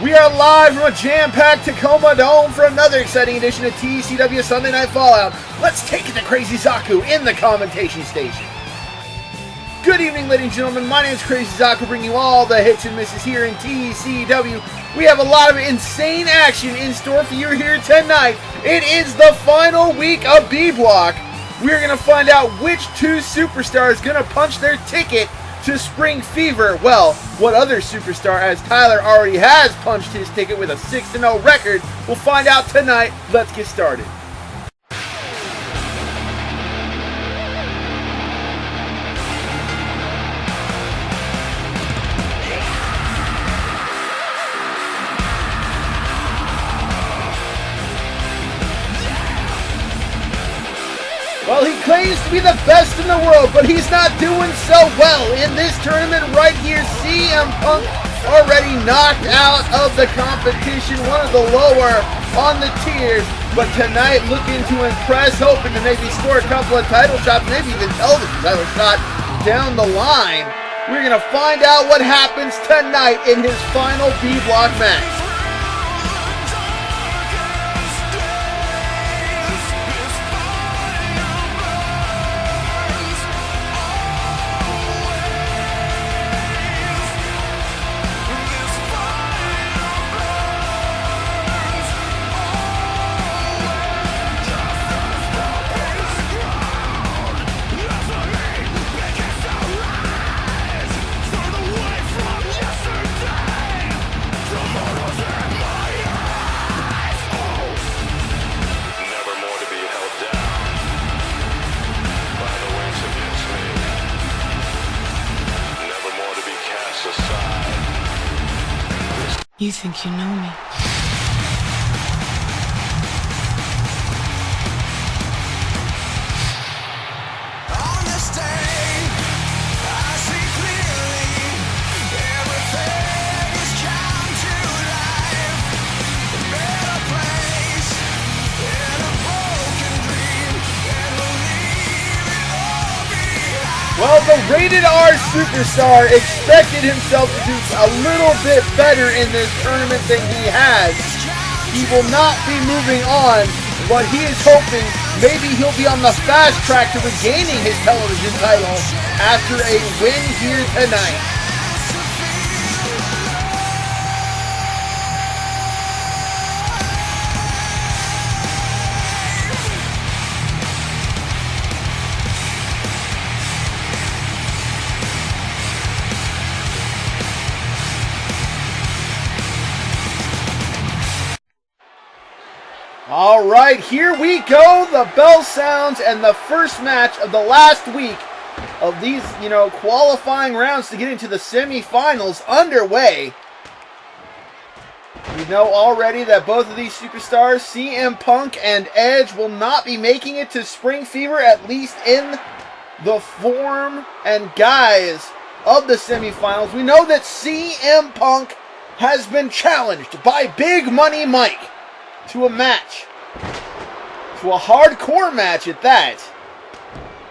We are live from a jam-packed Tacoma Dome for another exciting edition of TCW Sunday Night Fallout. Let's take it to Crazy Zaku in the commentation station. Good evening, ladies and gentlemen. My name is Crazy Zaku, bringing you all the hits and misses here in TCW. We have a lot of insane action in store for you here tonight. It is the final week of B Block. We're going to find out which two superstars going to punch their ticket to Spring Fever. Well, what other superstar, as Tyler already has punched his ticket with a 6-0 record? We'll find out tonight. Let's get started. Well, he claims to be the best in the world, but he's not doing so well in this tournament right here. CM Punk already knocked out of the competition, one of the lower on the tiers, but tonight looking to impress, hoping to maybe score a couple of title shots, maybe even television title shot down the line. We're going to find out what happens tonight in his final B-Block match. You think you know me? On this day, I see clearly everything has come to life. A better place in a broken dream, and we'll leave it all behind. Well, the Rated R superstar expected himself to do a little bit better in this tournament than he has. He will not be moving on, but he is hoping maybe he'll be on the fast track to regaining his television title after a win here tonight. All right, here we go. The bell sounds and the first match of the last week of these, qualifying rounds to get into the semifinals underway. We know already that both of these superstars, CM Punk and Edge, will not be making it to Spring Fever, at least in the form and guise of the semifinals. We know that CM Punk has been challenged by Big Money Mike to a match, to a hardcore match at that.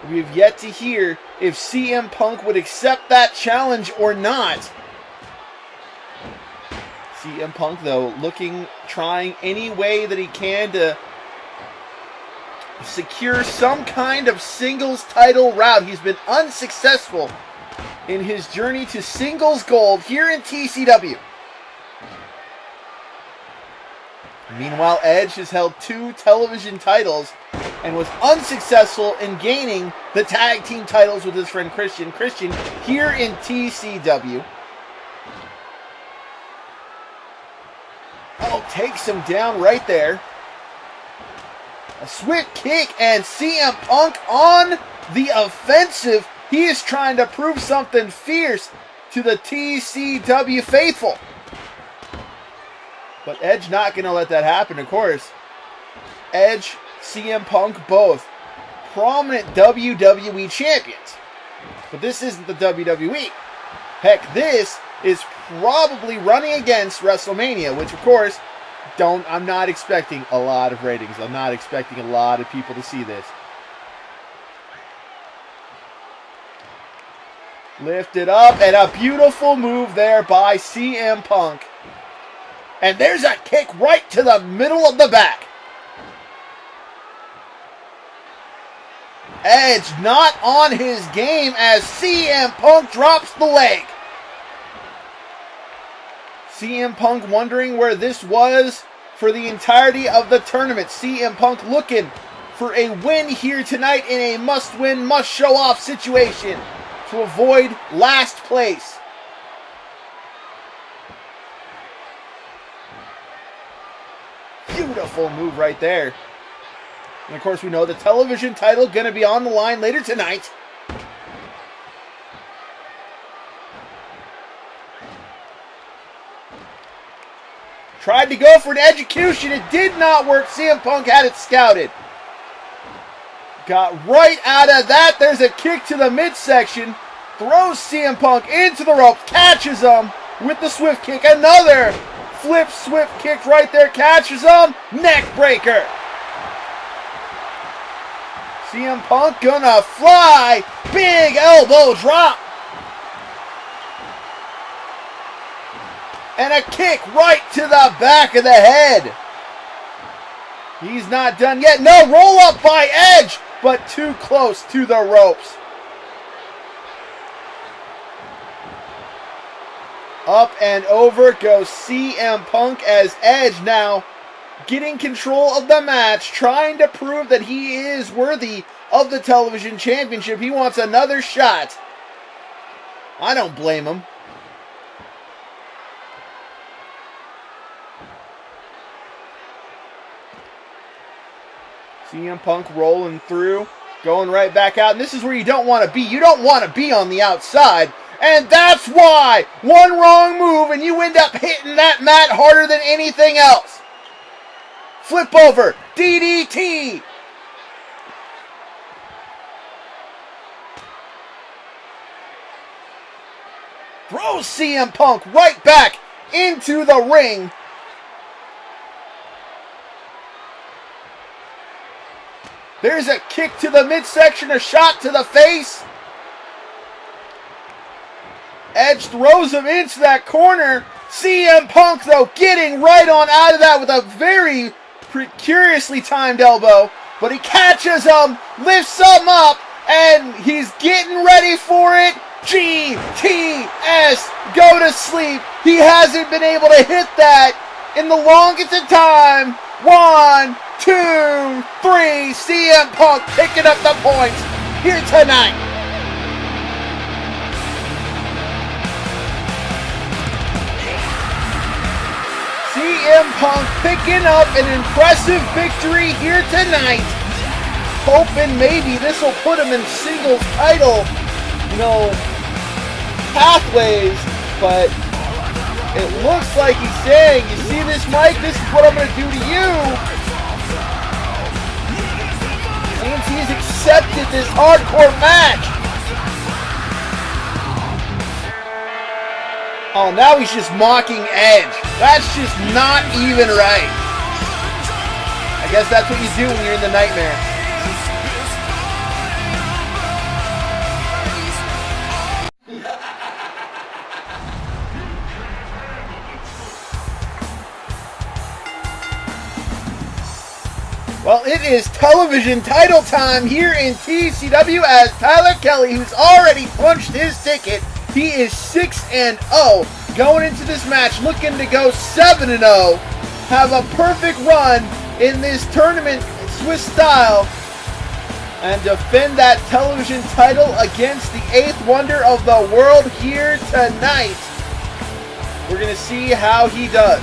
We have yet to hear if CM Punk would accept that challenge or not. CM Punk, though, trying any way that he can to secure some kind of singles title route. He's been unsuccessful in his journey to singles gold here in TCW. Meanwhile, Edge has held 2 television titles and was unsuccessful in gaining the tag team titles with his friend Christian. Christian here in TCW. Oh, takes him down right there. A swift kick and CM Punk on the offensive. He is trying to prove something fierce to the TCW faithful. But Edge not going to let that happen, of course. Edge, CM Punk, both prominent WWE champions. But this isn't the WWE. Heck, this is probably running against WrestleMania, which, of course, I'm not expecting a lot of ratings. I'm not expecting a lot of people to see this. Lifted up, and a beautiful move there by CM Punk. And there's a kick right to the middle of the back. Edge not on his game as CM Punk drops the leg. CM Punk wondering where this was for the entirety of the tournament. CM Punk looking for a win here tonight in a must-win, must-show-off situation to avoid last place. Beautiful move right there. And of course we know the television title going to be on the line later tonight. Tried to go for an execution. It did not work. CM Punk had it scouted. Got right out of that. There's a kick to the midsection. Throws CM Punk into the ropes. Catches him with the swift kick. Another flip swift kick right there. Catches him. Neck breaker. CM Punk gonna fly. Big elbow drop. And a kick right to the back of the head. He's not done yet. No, roll up by Edge, but too close to the ropes. Up and over goes CM Punk as Edge now getting control of the match, trying to prove that he is worthy of the television championship. He wants another shot. I don't blame him. CM Punk rolling through, going right back out. And this is where you don't want to be. You don't want to be on the outside. And that's why one wrong move and you end up hitting that mat harder than anything else. Flip over, DDT. Throws CM Punk right back into the ring. There's a kick to the midsection, a shot to the face. Edge throws him into that corner. CM Punk, though, getting right on out of that with a very curiously timed elbow. But he catches him, lifts him up, and he's getting ready for it. GTS, go to sleep. He hasn't been able to hit that in the longest of time. 1, 2, 3. CM Punk picking up the points here tonight. CM Punk picking up an impressive victory here tonight. Hoping maybe this will put him in singles title, pathways, but it looks like he's saying, you see this, Mike? This is what I'm going to do to you. Seems he's accepted this hardcore match. Oh, now he's just mocking Edge. That's just not even right. I guess that's what you do when you're in the nightmare. Well, it is television title time here in TCW as Tyler Kelley, who's already punched his ticket, he is 6-0 going into this match, looking to go 7-0, have a perfect run in this tournament Swiss style, and defend that television title against the 8th wonder of the world here tonight. We're going to see how he does.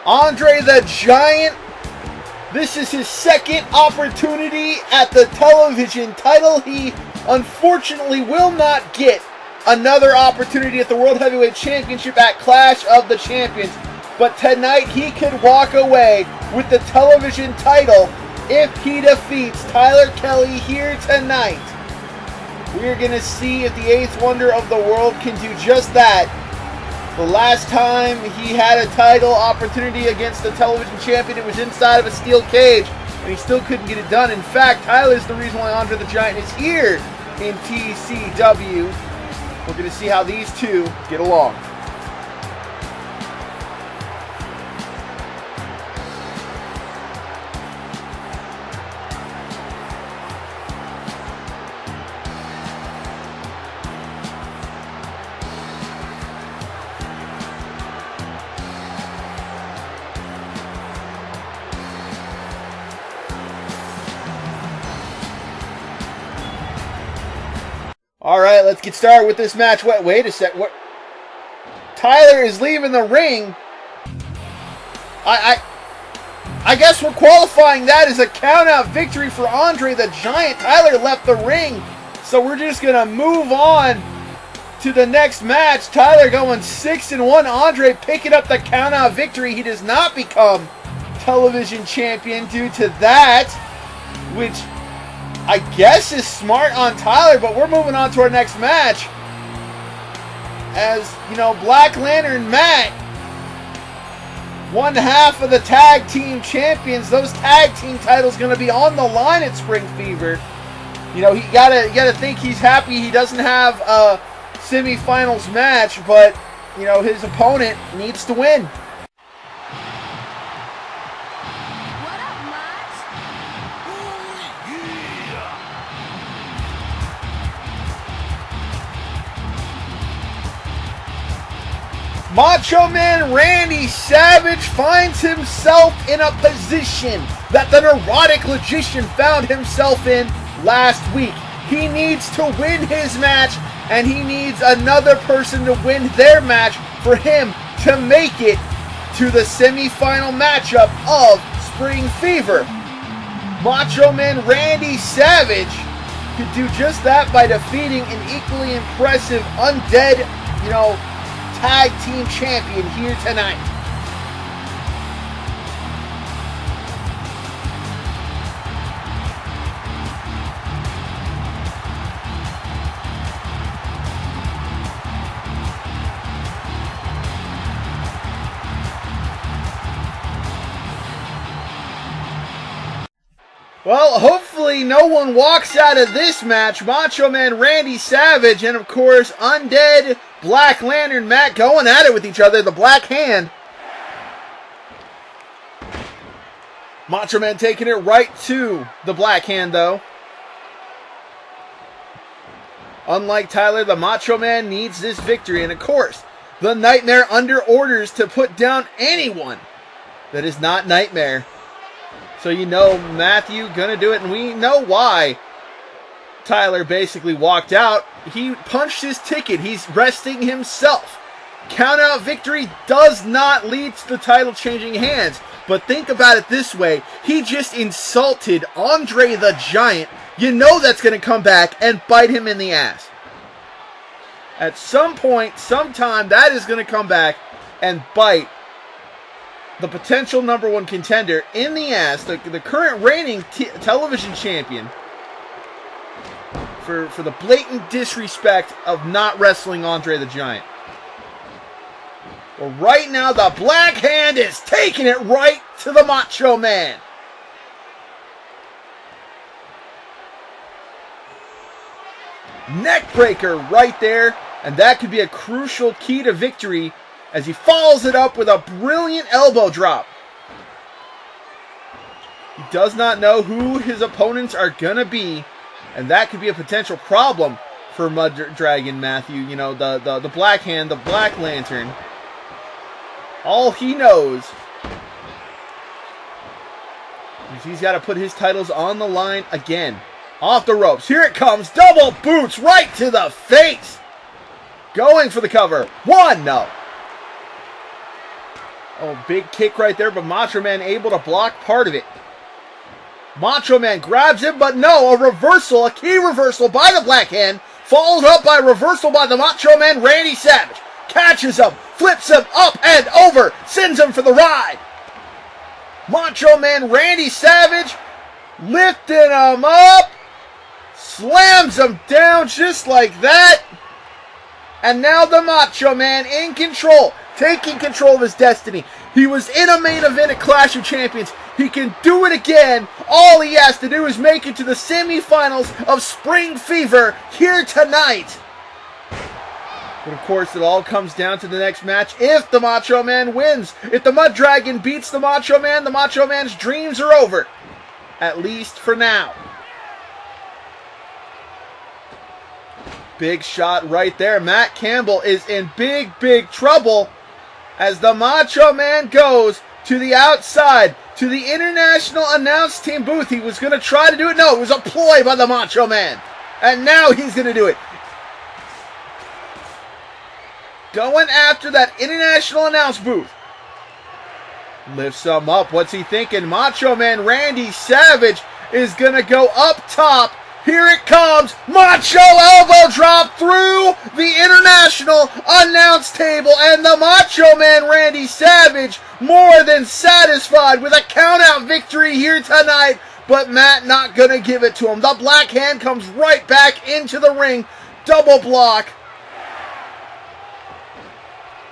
Andre the Giant, this is his second opportunity at the television title. He unfortunately will not get another opportunity at the World Heavyweight Championship at Clash of the Champions. But tonight he could walk away with the television title if he defeats Tyler Kelley here tonight, we're going to see if the 8th wonder of the world can do just that. The last time he had a title opportunity against the television champion, it was inside of a steel cage, and he still couldn't get it done. In fact, Tyler's the reason why Andre the Giant is here in TCW. We're going to see how these two get along. All right, let's get started with this match. Wait a sec. What? Tyler is leaving the ring. I guess we're qualifying that as a count-out victory for Andre the Giant. Tyler left the ring, so we're just gonna move on to the next match. Tyler going 6-1. Andre picking up the count-out victory. He does not become television champion due to that, which I guess is smart on Tyler, but we're moving on to our next match. As, you know, Black Lantern Matt, one half of the tag team champions. Those tag team titles going to be on the line at Spring Fever. You know, you gotta think he's happy he doesn't have a semifinals match, but, you know, his opponent needs to win. Macho Man Randy Savage finds himself in a position that the neurotic logician found himself in last week. He needs to win his match, and he needs another person to win their match for him to make it to the semifinal matchup of Spring Fever. Macho Man Randy Savage could do just that by defeating an equally impressive undead, tag team champion here tonight. Well, hopefully no one walks out of this match. Macho Man Randy Savage and, of course, Undead Black Lantern Matt going at it with each other. The Black Hand. Macho Man taking it right to the Black Hand, though. Unlike Tyler, the Macho Man needs this victory. And, of course, the Nightmare under orders to put down anyone that is not Nightmare. So you know Matthew gonna do it, and we know why Tyler basically walked out. He punched his ticket. He's resting himself. Count-out victory does not lead to the title changing hands. But think about it this way. He just insulted Andre the Giant. You know that's going to come back and bite him in the ass. At some point, sometime, that is going to come back and bite the potential number one contender in the ass, the current reigning television champion, for the blatant disrespect of not wrestling Andre the Giant. Well, right now, the Black Hand is taking it right to the Macho Man. Neckbreaker right there, and that could be a crucial key to victory as he follows it up with a brilliant elbow drop. He does not know who his opponents are going to be, and that could be a potential problem for Mud Dragon Matthew. You know, the Black Hand, the Black Lantern. All he knows is he's got to put his titles on the line again. Off the ropes. Here it comes. Double boots right to the face. Going for the cover. One, no. Oh, big kick right there, but Macho Man able to block part of it. Macho Man grabs him, but no, a reversal, a key reversal by the Black Hand, followed up by a reversal by the Macho Man Randy Savage. Catches him, flips him up and over, sends him for the ride. Macho Man Randy Savage lifting him up, slams him down just like that. And now the Macho Man in control, taking control of his destiny. He was in a main event at Clash of Champions. He can do it again. All he has to do is make it to the semifinals of Spring Fever here tonight. But of course, it all comes down to the next match. If the Macho Man wins, if the Mud Dragon beats the Macho Man's dreams are over. At least for now. Big shot right there. Matt Campbell is in big, big trouble as the Macho Man goes to the outside, to the International Announce Team booth. He was going to try to do it. No, it was a ploy by the Macho Man. And now he's going to do it. Going after that International Announce booth. Lifts him up. What's he thinking? Macho Man Randy Savage is going to go up top. Here it comes. Macho elbow drop through the International Announce table. And the Macho Man Randy Savage more than satisfied with a countout victory here tonight. But Matt not going to give it to him. The Black Hand comes right back into the ring. Double block.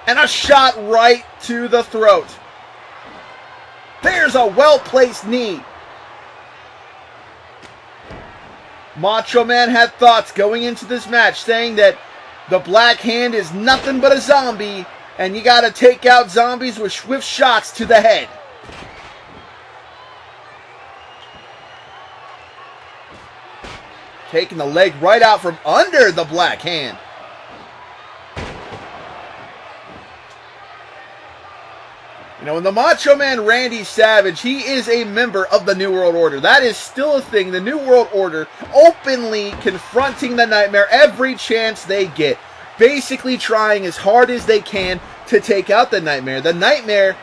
And a shot right to the throat. There's a well-placed knee. Macho Man had thoughts going into this match, saying that the Black Hand is nothing but a zombie, and you gotta take out zombies with swift shots to the head. Taking the leg right out from under the Black Hand. You know, and the Macho Man Randy Savage, he is a member of the New World Order. That is still a thing. The New World Order openly confronting the Nightmare every chance they get. Basically trying as hard as they can to take out the Nightmare. The Nightmare,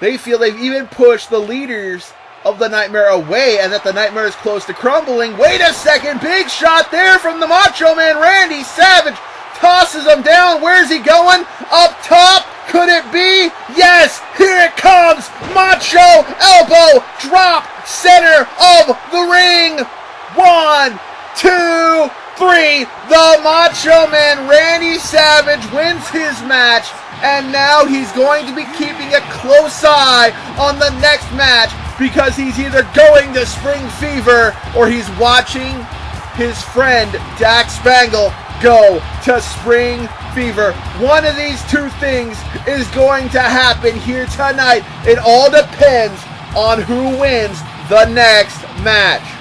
they feel they've even pushed the leaders of the Nightmare away and that the Nightmare is close to crumbling. Wait a second, big shot there from the Macho Man Randy Savage. Tosses him down. Where's he going? Up top. Could it be? Yes, here it comes. Macho elbow drop, center of the ring. 1, 2, 3. The Macho Man Randy Savage wins his match, and now he's going to be keeping a close eye on the next match because he's either going to Spring Fever or he's watching his friend Dak Spangle go to Spring Fever. One of these two things is going to happen here tonight. It all depends on who wins the next match.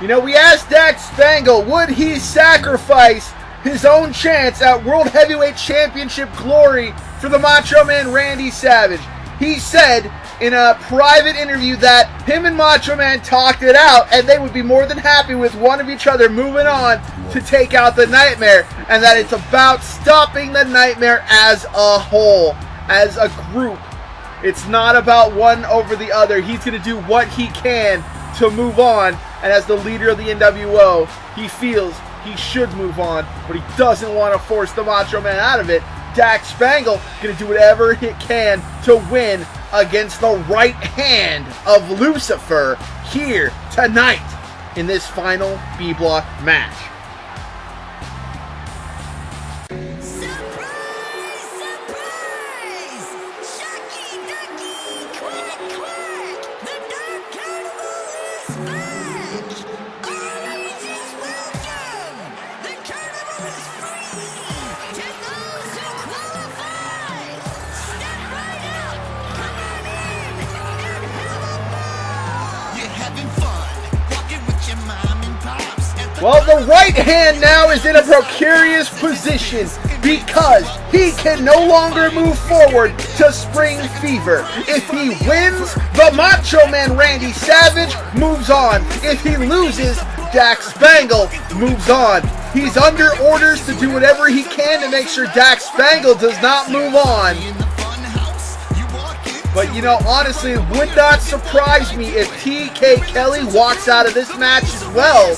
You know, we asked Dak Spangle, would he sacrifice his own chance at World Heavyweight Championship glory for the Macho Man Randy Savage? He said in a private interview that him and Macho Man talked it out and they would be more than happy with one of each other moving on to take out the Nightmare, and that it's about stopping the Nightmare as a whole, as a group. It's not about one over the other. He's going to do what he can to move on, and as the leader of the NWO, he feels he should move on, but he doesn't want to force the Macho Man out of it. Dak Spangle going to do whatever he can to win against the right hand of Lucifer here tonight in this final B-Block match. Well, the right hand now is in a precarious position because he can no longer move forward to Spring Fever. If he wins, the Macho Man Randy Savage moves on. If he loses, Dax Spangle moves on. He's under orders to do whatever he can to make sure Dax Spangle does not move on. But you know, honestly, it would not surprise me if TK Kelley walks out of this match as well.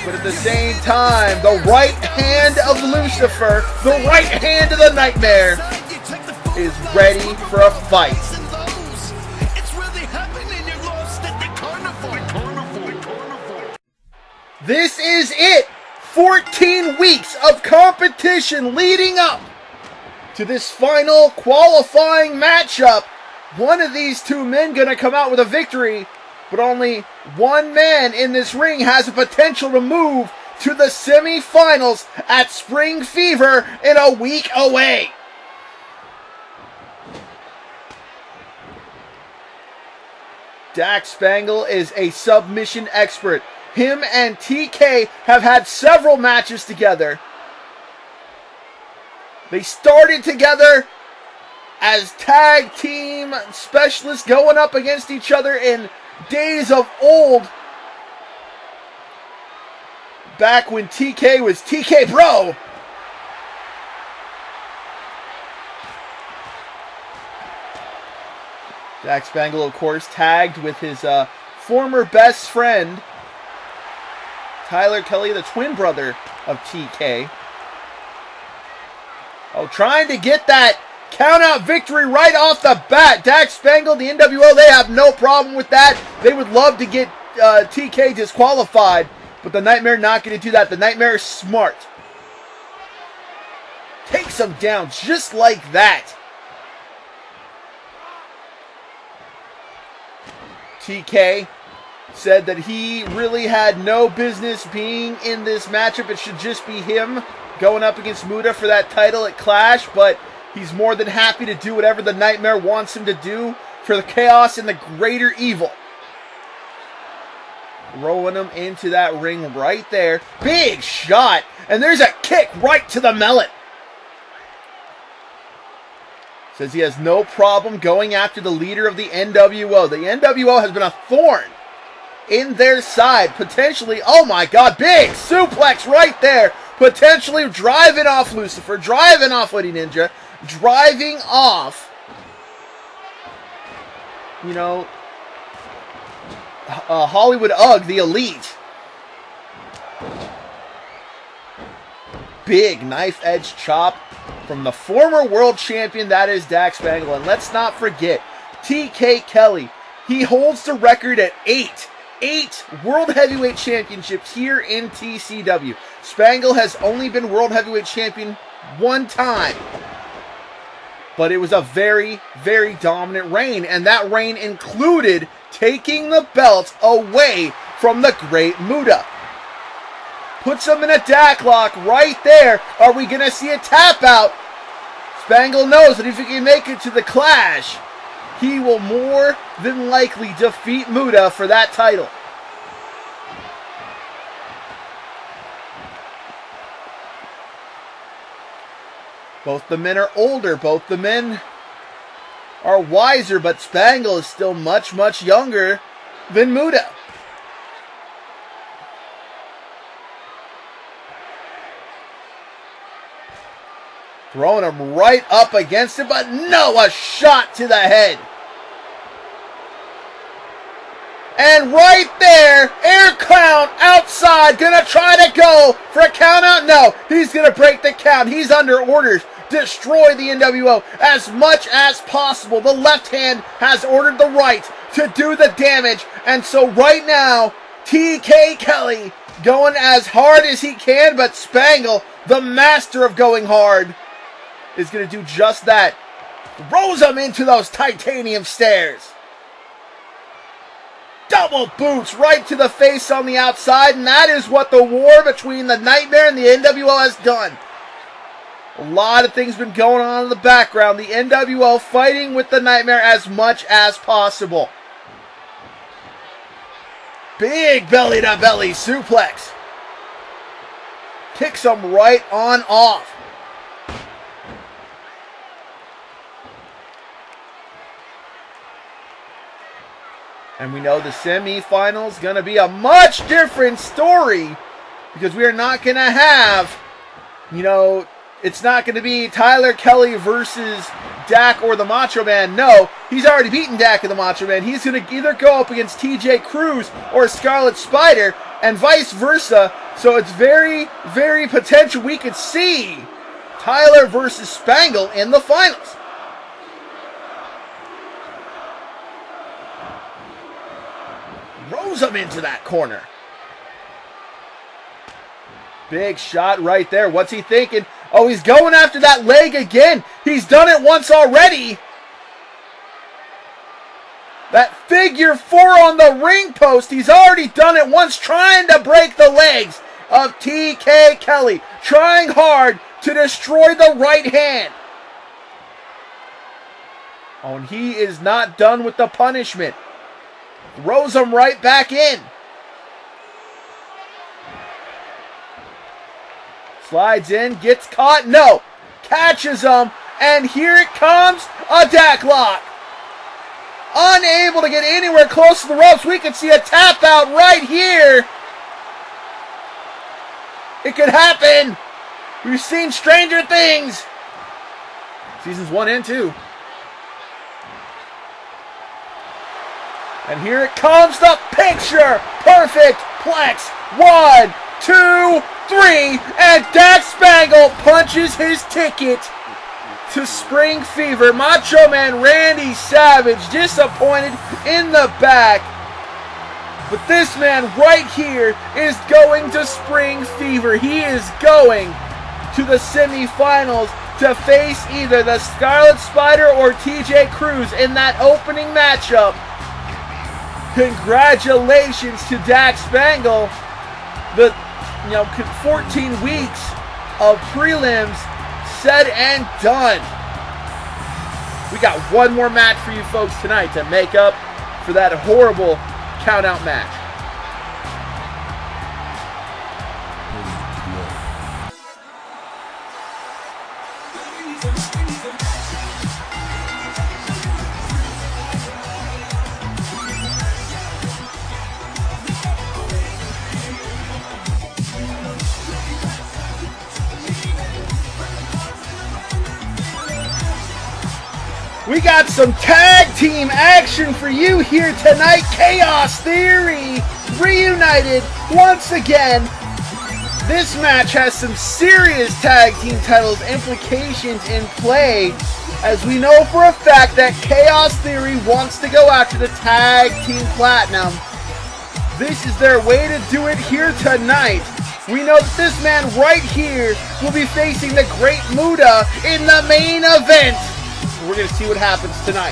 But at the same time, the right hand of Lucifer, the right hand of the Nightmare, is ready for a fight. This is it! 14 weeks of competition leading up to this final qualifying matchup. One of these two men gonna come out with a victory, but only one man in this ring has the potential to move to the semi-finals at Spring Fever in a week away. Dax Spangle is a submission expert. Him and TK have had several matches together. They started together as tag team specialists going up against each other in days of old. Back when TK was TK Bro. Dax Spangle, of course, tagged with his former best friend, Tyler Kelley, the twin brother of TK. Oh, trying to get that count-out victory right off the bat. Dax Spangle, the NWO, they have no problem with that. They would love to get TK disqualified, but the Nightmare not going to do that. The Nightmare is smart. Takes him down just like that. TK said that he really had no business being in this matchup. It should just be him going up against Muta for that title at Clash, but he's more than happy to do whatever the Nightmare wants him to do for the chaos and the greater evil. Throwing him into that ring right there. Big shot, and there's a kick right to the melon. Says he has no problem going after the leader of the NWO. The NWO has been a thorn in their side. Potentially, oh my God, big suplex right there. Potentially driving off Lucifer, driving off Woody Ninja, driving off, you know, Hollywood Ugg, the Elite. Big knife edge chop from the former world champion, that is Dax Spangle. And let's not forget, TK Kelley, he holds the record at 8 World Heavyweight Championships here in TCW. Spangle has only been World Heavyweight Champion one time. But it was a very, very dominant reign. And that reign included taking the belt away from the Great Muta. Puts him in a DAC lock right there. Are we going to see a tap out? Spangle knows that if he can make it to the Clash, he will more than likely defeat Muta for that title. Both the men are older. Both the men are wiser, but Spangle is still much, much younger than Muta. Throwing him right up against it, but no, a shot to the head. And right there, Air Clown outside, gonna try to go for a count out. No, he's gonna break the count. He's under orders. Destroy the NWO as much as possible. The left hand has ordered the right to do the damage. And so right now, TK Kelley going as hard as he can, but Spangle, the master of going hard, is going to do just that. Throws him into those titanium stairs. Double boots right to the face on the outside, and that is what the war between the Nightmare and the NWO has done. A lot of things been going on in the background. The NWO fighting with the Nightmare as much as possible. Big belly-to-belly suplex. kicks him right on off. And we know the semifinals going to be a much different story because we are not going to have, it's not going to be Tyler Kelley versus Dak or the Macho Man. No, he's already beaten Dak and the Macho Man. He's going to either go up against TJ Cruz or Scarlet Spider and vice versa. So it's very, very potential we could see Tyler versus Spangle in the finals. Rose him into that corner. Big shot right there. What's he thinking? Oh, he's going after that leg again. He's done it once already. That figure 4 on the ring post. He's already done it once, trying to break the legs of TK Kelley. Trying hard to destroy the right hand. Oh, and he is not done with the punishment. Throws him right back in. Slides in, gets caught, no. Catches him, and here it comes, a Dak lock. Unable to get anywhere close to the ropes. We could see a tap out right here. It could happen. We've seen stranger things. Seasons 1 and 2. And here it comes, the picture perfect plex. 1, 2, 3, and Dak Spangle punches his ticket to Spring Fever. Macho Man Randy Savage disappointed in the back. But this man right here is going to Spring Fever. He is going to the semifinals to face either the Scarlet Spider or TJ Cruz in that opening matchup. Congratulations to Dak Spangle. The 14 weeks of prelims said and done. We got one more match for you folks tonight to make up for that horrible count-out match. We got some tag team action for you here tonight. Chaos Theory reunited once again. This match has some serious tag team titles implications in play, as we know for a fact that Chaos Theory wants to go after the Tag Team Platinum. This is their way to do it here tonight. We know that this man right here will be facing the Great Muta in the main event. We're going to see what happens tonight.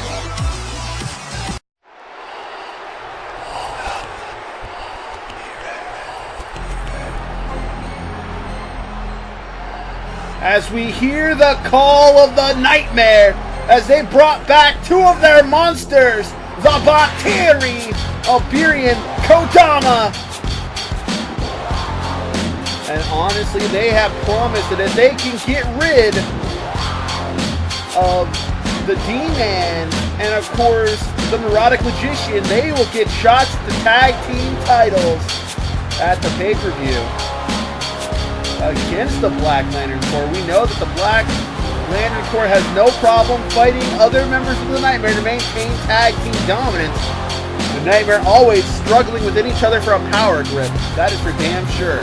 As we hear the call of the Nightmare, as they brought back 2 of their monsters, the Batiri, Iberian Kodama. And honestly, they have promised that if they can get rid of the D-Man and of course the Neurotic Magician, they will get shots at the tag team titles at the pay-per-view against the Black Lantern Corps. We know that the Black Lantern Corps has no problem fighting other members of the Nightmare to maintain tag team dominance. The Nightmare always struggling within each other for a power grip. That is for damn sure.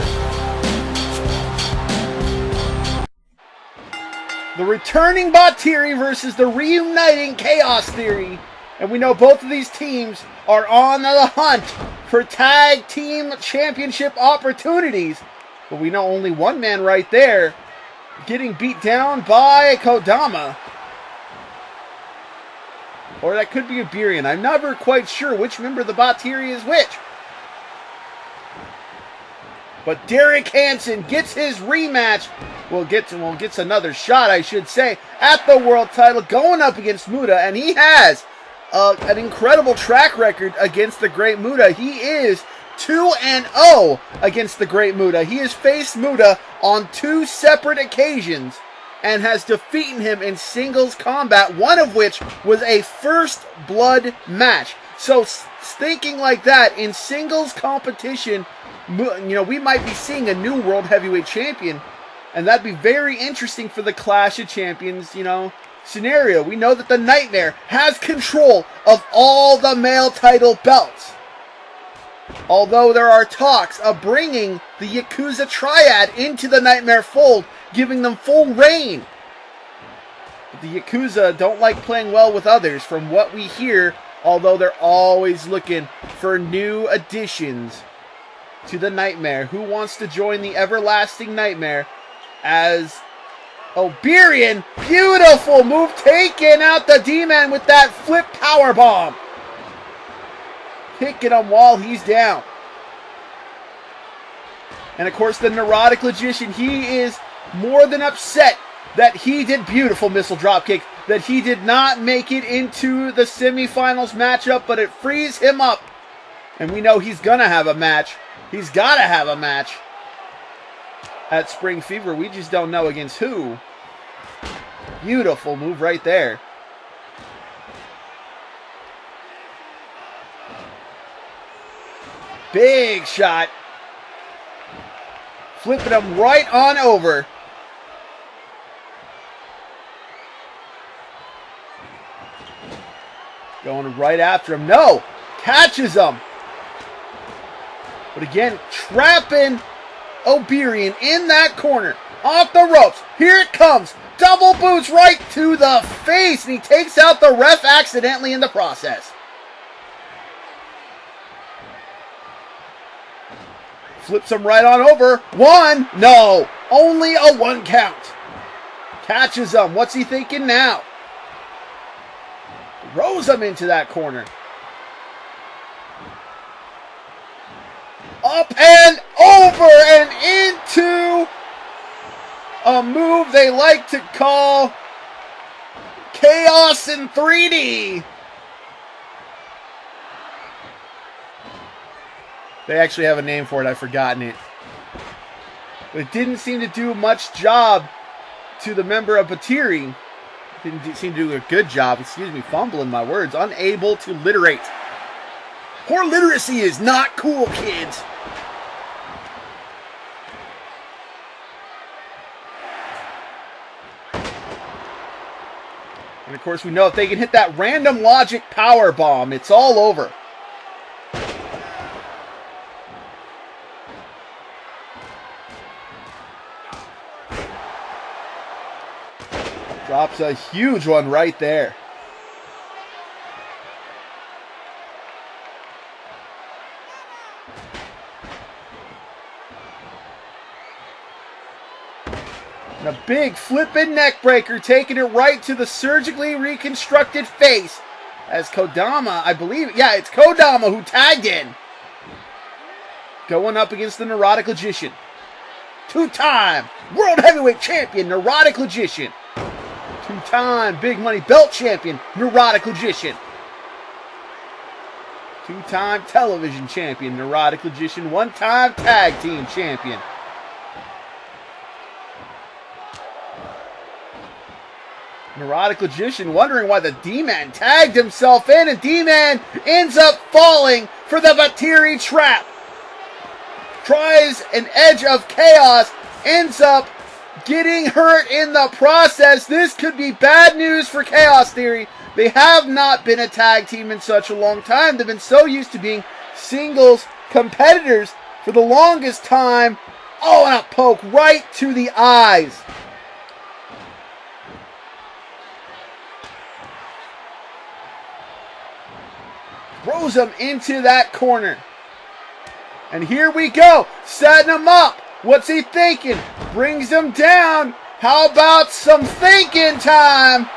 The returning Batiri versus the reuniting Chaos Theory. And we know both of these teams are on the hunt for tag team championship opportunities. But we know only one man right there getting beat down by Kodama. Or that could be Iberian. I'm never quite sure which member of the Batiri is which. But Derek Hansen gets his rematch. Gets another shot, I should say, at the world title, going up against Muta, and he has an incredible track record against the Great Muta. He is 2-0 against the Great Muta. He has faced Muta on 2 separate occasions and has defeated him in singles combat, one of which was a first blood match. So thinking like that, in singles competition, we might be seeing a new World Heavyweight Champion, and that'd be very interesting for the Clash of Champions, scenario. We know that the Nightmare has control of all the male title belts. Although there are talks of bringing the Yakuza Triad into the Nightmare fold, giving them full reign. But the Yakuza don't like playing well with others, from what we hear, although they're always looking for new additions to the Nightmare. Who wants to join the Everlasting Nightmare as Oberian? Beautiful move, taking out the D-Man with that flip power bomb. Kicking him while he's down. And of course the Neurotic Logician, he is more than upset that he did beautiful missile dropkick, that he did not make it into the semifinals matchup, but it frees him up. And we know he's gonna have a match. He's gotta have a match at Spring Fever. We just don't know against who. Beautiful move right there. Big shot. Flipping him right on over. Going right after him. No! Catches him. But again, trapping Oberian in that corner. Off the ropes. Here it comes. Double boots right to the face. And he takes out the ref accidentally in the process. Flips him right on over. 1. No. Only a 1 count. Catches him. What's he thinking now? Throws him into that corner. Up and over and into a move they like to call Chaos in 3D. They actually have a name for it. I've forgotten it. But it didn't seem to do much job to the member of Batiri. Didn't seem to do a good job. Fumbling my words. Unable to literate. Poor literacy is not cool, kids. And of course we know if they can hit that random logic power bomb, it's all over. Drops a huge one right there. And a big flipping neck breaker, taking it right to the surgically reconstructed face. As Kodama, I believe, it's Kodama who tagged in. Going up against the Neurotic Logician. 2-time World Heavyweight Champion, Neurotic Logician. 2-time Big Money Belt Champion, Neurotic Logician. 2-time Television Champion, Neurotic Logician. 1-time Tag Team Champion. Neurotic Logician wondering why the D-Man tagged himself in, and D-Man ends up falling for the Batiri trap. Tries an Edge of Chaos, ends up getting hurt in the process. This could be bad news for Chaos Theory. They have not been a tag team in such a long time. They've been so used to being singles competitors for the longest time. Oh, and a poke right to the eyes. Throws him into that corner. And here we go. Setting him up. What's he thinking? Brings him down. How about some thinking time?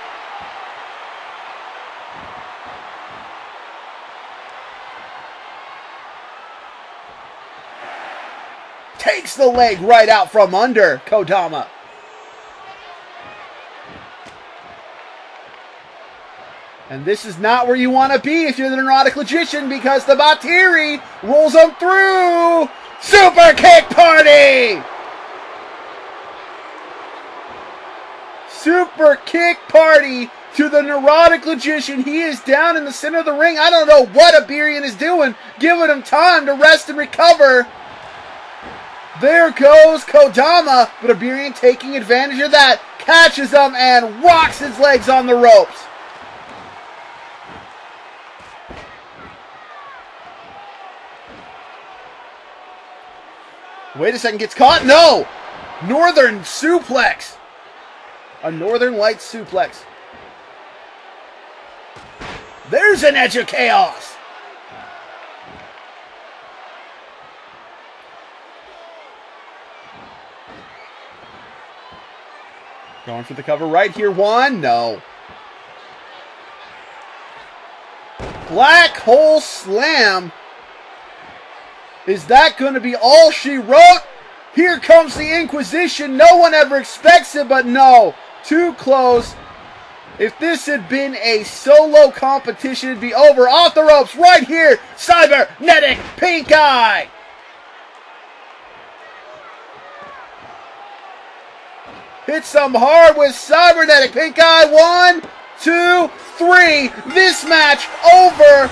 Takes the leg right out from under Kodama. And this is not where you want to be if you're the Neurotic Logician, because the Batiri rolls them through. Super Kick Party! Super Kick Party to the Neurotic Logician. He is down in the center of the ring. I don't know what Iberian is doing, giving him time to rest and recover. There goes Kodama, but Iberian taking advantage of that, catches him and rocks his legs on the ropes. Wait a second, gets caught? No! Northern suplex. A Northern Light suplex. There's an Edge of Chaos. Going for the cover right here. One, no. Black Hole Slam. Is that going to be all she wrote? Here comes the Inquisition. No one ever expects it, but no. Too close. If this had been a solo competition, it'd be over. Off the ropes right here. Cybernetic Pink Eye. Hit some hard with Cybernetic Pink Eye. 1, 2, 3. This match over.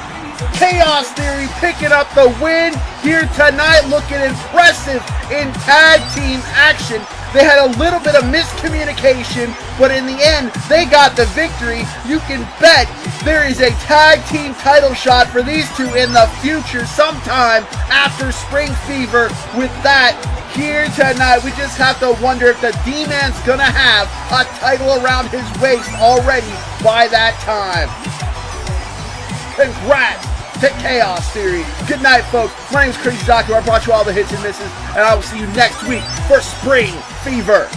Chaos Theory picking up the win here tonight, looking impressive in tag team action. They had a little bit of miscommunication, but in the end, they got the victory. You can bet there is a tag team title shot for these two in the future sometime after Spring Fever. With that, here tonight, we just have to wonder if the D-Man's gonna have a title around his waist already by that time. Congrats to Chaos Theory. Good night, folks. My name is Crazy Zaku. I brought you all the hits and misses, and I will see you next week for Spring Fever.